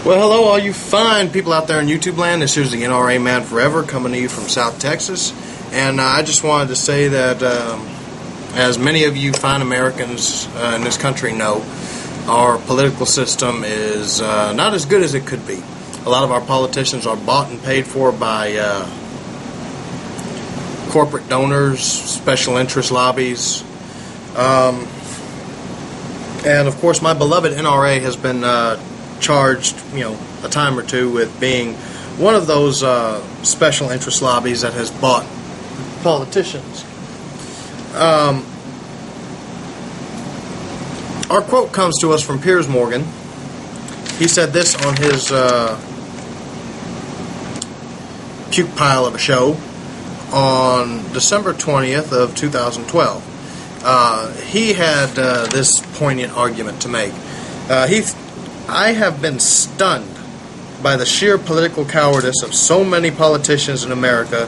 Well, hello, all you fine people out there in YouTube land. This is the NRA Man Forever coming to you from South Texas. And I just wanted to say that, as many of you fine Americans in this country know, our political system is not as good as it could be. A lot of our politicians are bought and paid for by corporate donors, special interest lobbies. And, of course, my beloved NRA has been charged, a time or two with being one of those special interest lobbies that has bought politicians. Our quote comes to us from Piers Morgan. He said this on his puke pile of a show on December 20th of 2012. He had this poignant argument to make. I have been stunned by the sheer political cowardice of so many politicians in America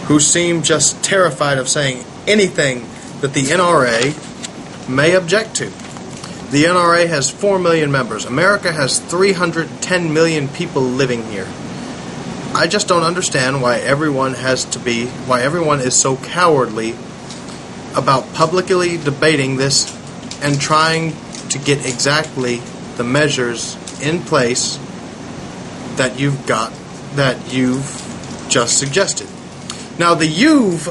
who seem just terrified of saying anything that the NRA may object to. The NRA has 4 million members. America has 310 million people living here. I just don't understand why everyone is so cowardly about publicly debating this and trying to get exactly the measures in place that you've just suggested. Now, the you've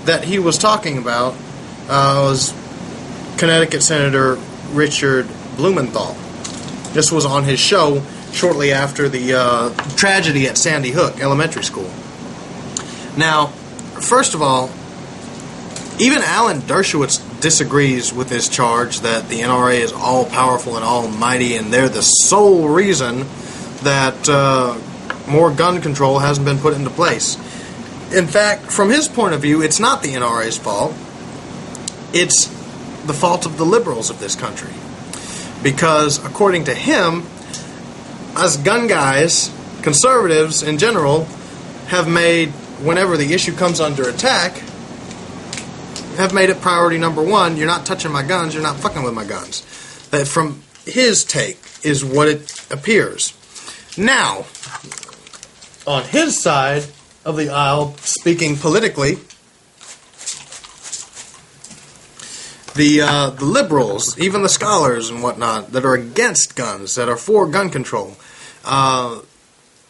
that he was talking about was Connecticut Senator Richard Blumenthal. This was on his show shortly after the tragedy at Sandy Hook Elementary School. Now, first of all, even Alan Dershowitz disagrees with this charge that the NRA is all-powerful and almighty and they're the sole reason that more gun control hasn't been put into place. In fact, from his point of view, it's not the NRA's fault. It's the fault of the liberals of this country. Because, according to him, us gun guys, conservatives in general, have made, whenever the issue comes under attack, have made it priority number one. You're not touching my guns, you're not fucking with my guns. That, from his take, is what it appears. Now, on his side of the aisle, speaking politically, the liberals, even the scholars and whatnot, that are against guns, that are for gun control,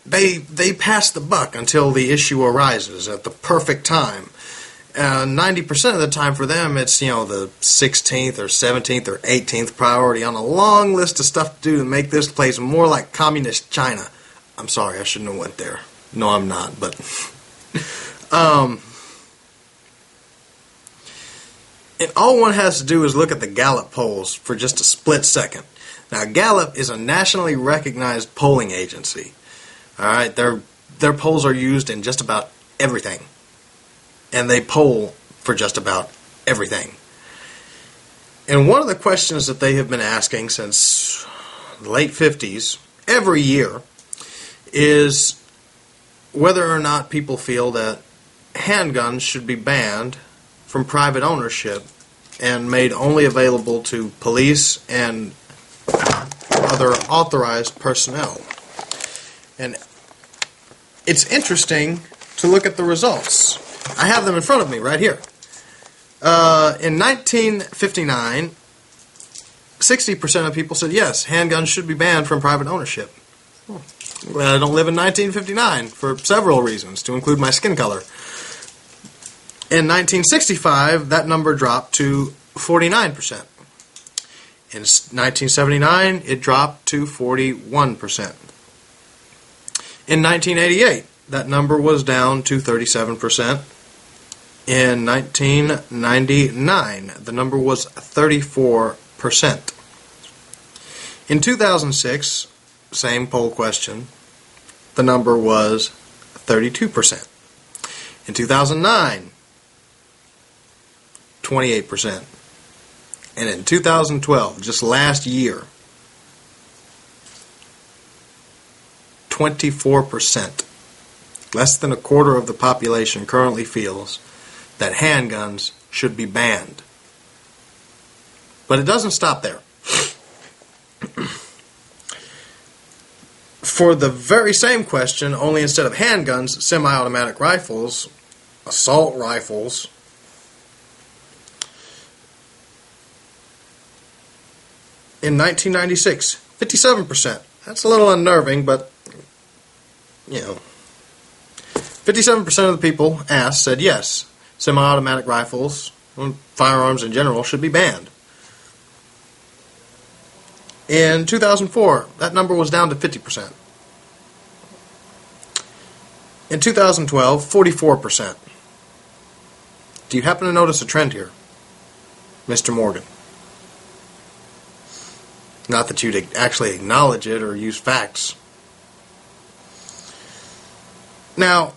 they pass the buck until the issue arises at the perfect time. 90% of the time for them, it's, the 16th or 17th or 18th priority on a long list of stuff to do to make this place more like communist China. I'm sorry, I shouldn't have went there. No, I'm not, but... And all one has to do is look at the Gallup polls for just a split second. Now, Gallup is a nationally recognized polling agency. All right, their polls are used in just about everything. And they poll for just about everything. And one of the questions that they have been asking since the late 50s, every year, is whether or not people feel that handguns should be banned from private ownership and made only available to police and other authorized personnel. And it's interesting to look at the results. I have them in front of me right here. In 1959, 60% of people said yes, handguns should be banned from private ownership. I'm glad I don't live in 1959 for several reasons, to include my skin color. In 1965, that number dropped to 49%. In 1979, it dropped to 41%. In 1988, that number was down to 37%. In 1999, the number was 34%. In 2006, same poll question, the number was 32%. In 2009, 28%. And in 2012, just last year, 24%. Less than a quarter of the population currently feels that handguns should be banned. But it doesn't stop there. for the very same question, only instead of handguns, semi-automatic rifles, assault rifles, in 1996, 57%. That's a little unnerving, but, 57% of the people asked said yes, semi-automatic rifles, firearms in general, should be banned. In 2004, that number was down to 50%. In 2012, 44%. Do you happen to notice a trend here, Mr. Morgan? Not that you'd actually acknowledge it or use facts. Now,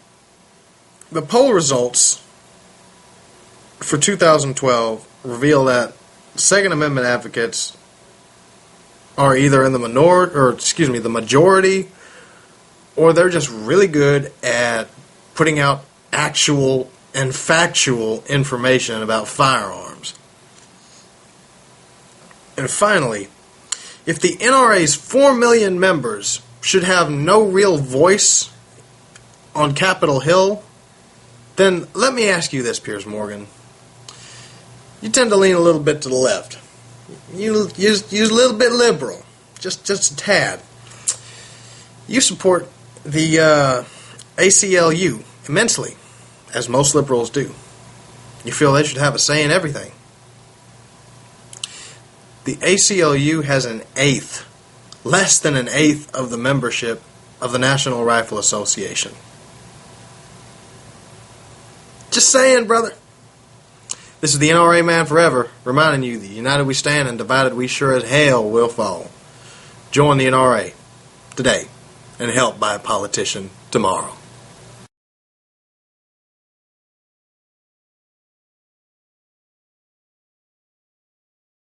the poll results for 2012 reveal that Second Amendment advocates are either in the the majority, or they're just really good at putting out actual and factual information about firearms. And finally, if the NRA's 4 million members should have no real voice on Capitol Hill, then let me ask you this, Piers Morgan. You tend to lean a little bit to the left. You use a little bit liberal, just a tad. You support the ACLU immensely, as most liberals do. You feel they should have a say in everything. The ACLU has less than an eighth of the membership of the National Rifle Association. Just saying, brother. This is the NRA Man Forever, reminding you that united we stand and divided we sure as hell will fall. Join the NRA today and help by a politician tomorrow.